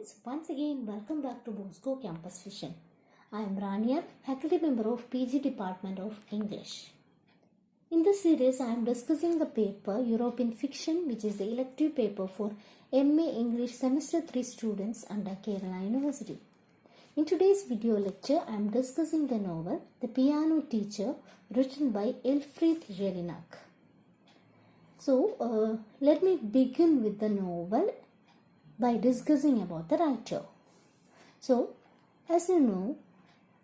students, once again welcome back to Bosco Campus Vision. I am Rania, faculty member of PG Department of English. In this series, I am discussing the paper European Fiction, which is the elective paper for MA English Semester 3 students under Kerala University. In today's video lecture, I am discussing the novel The Piano Teacher, written by Elfriede Jelinek. So, let me begin with the novel by discussing about the writer. So, as you know,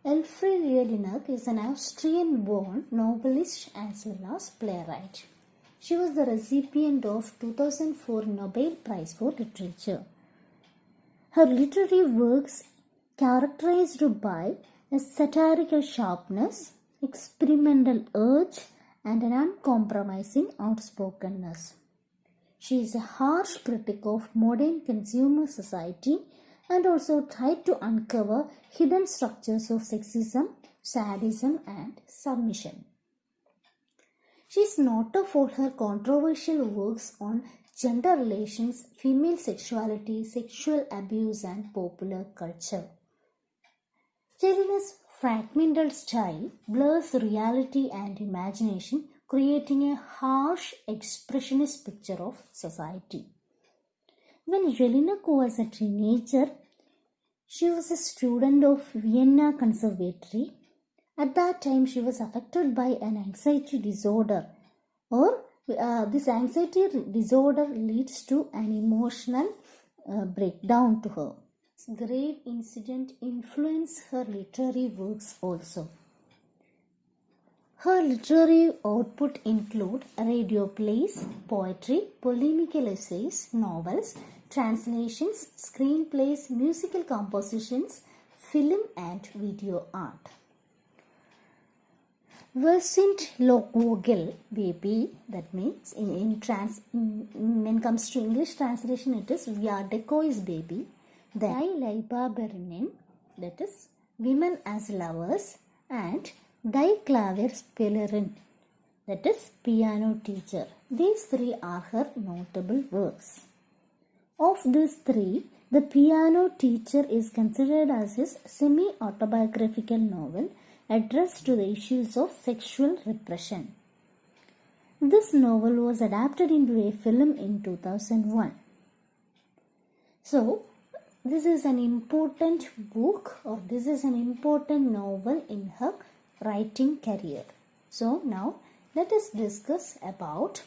Elfriede Jelinek is an Austrian-born novelist as well as playwright. She was the recipient of 2004 Nobel Prize for Literature. Her literary works characterized by a satirical sharpness, experimental urge, and an uncompromising outspokenness. She is a harsh critic of modern consumer society and also tried to uncover hidden structures of sexism, sadism, and submission. She is noted for her controversial works on gender relations, female sexuality, sexual abuse, and popular culture. Jelinek's fragmental style blurs reality and imagination, creating a harsh expressionist picture of society. When Jelinek was a teenager, she was a student of Vienna Conservatory. At that time, she was affected by an anxiety disorder, or this anxiety disorder leads to an emotional breakdown to her. This grave incident influenced her literary works also. Her literary output include radio plays, poetry, polemical essays, novels, translations, screenplays, musical compositions, film and video art. Versint Lokvogel baby, that means when it comes to English translation it is Via Decoy's baby. Die Klavierspielerin, that is Women as Lovers, and Die Klavierspielerin, that is Piano Teacher. These three are her notable works. Of these three, The Piano Teacher is considered as his semi-autobiographical novel addressed to the issues of sexual repression. This novel was adapted into a film in 2001. So, this is an important book, or this is an important novel in her writing career. So now let us discuss about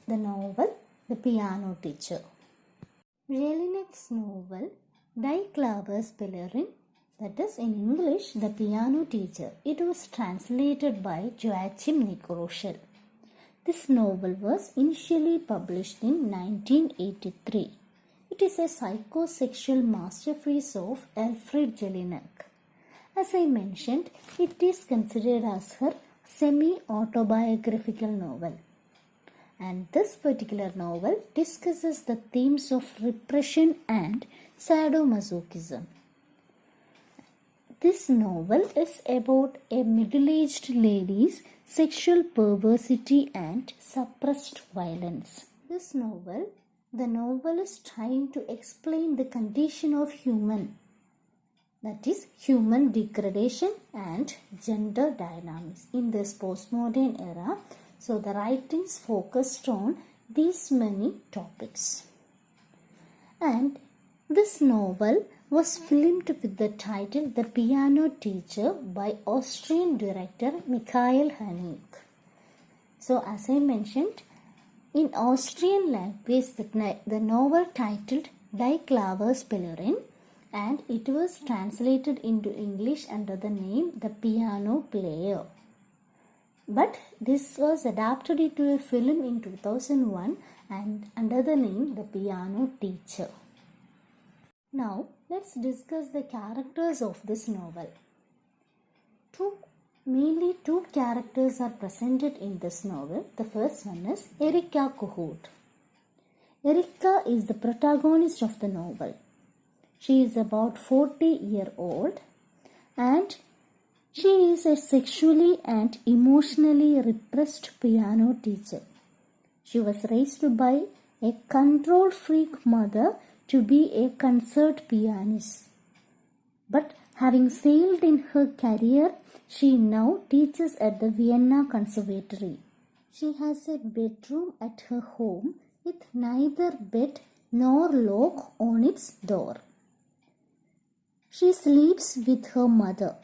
the novel The Piano Teacher. Jelinek's novel Die Klavierspielerin, that is in English The Piano Teacher. It was translated by Joachim Neugroschel. This novel was initially published in 1983. It is a psychosexual masterpiece of Elfriede Jelinek. As I mentioned, it is considered as her semi-autobiographical novel. And this particular novel discusses the themes of repression and sadomasochism. This novel is about a middle-aged lady's sexual perversity and suppressed violence. This novel, the novel is trying to explain the condition of human, that is human degradation and gender dynamics in this postmodern era. So the writings focused on these many topics. And this novel was filmed with the title The Piano Teacher by Austrian director Michel Haneke. So as I mentioned, in Austrian language the novel titled Die Klavierspielerin, and it was translated into English under the name The Piano Player. But this was adapted into a film in 2001 and under the name The Piano Teacher. Now let's discuss the characters of this novel. Mainly two characters are presented in this novel. The first one is Erika Kohut. Erika is the protagonist of the novel. She is about 40-year-old and she is a sexually and emotionally repressed piano teacher. She was raised by a control freak mother to be a concert pianist. But having failed in her career, she now teaches at the Vienna Conservatory. She has a bedroom at her home with neither bed nor lock on its door. She sleeps with her mother.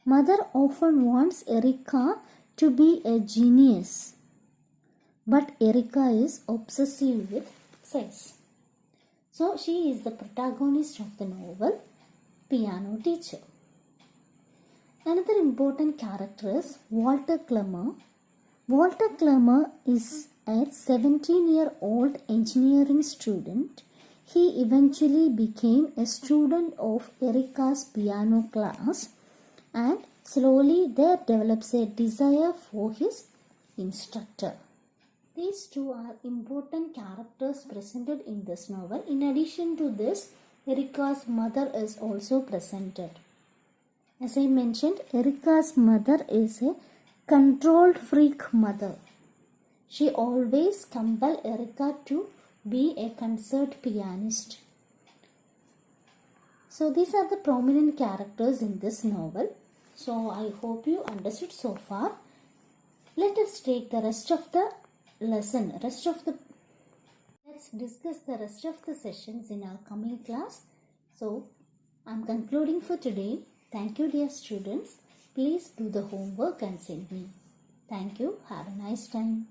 Mother often wants Erika to be a genius, but Erika is obsessive with sex. So she is the protagonist of the novel, Piano Teacher. Another important character is Walter Klemmer. Walter Klemmer is a 17-year-old engineering student. He eventually became a student of Erika's piano class, and slowly there develops a desire for his instructor. These two are important characters presented in this novel. In addition to this, Erika's mother is also presented. As I mentioned, Erika's mother is a controlled freak mother. She always compels Erika to be a concert pianist. So these are the prominent characters in this novel. So I hope you understood so far. Let us take the rest of the lesson. Let's discuss the rest of the sessions in our coming class. So I'm concluding for today. Thank you, dear students. Please do the homework and send me. Thank you. Have a nice time.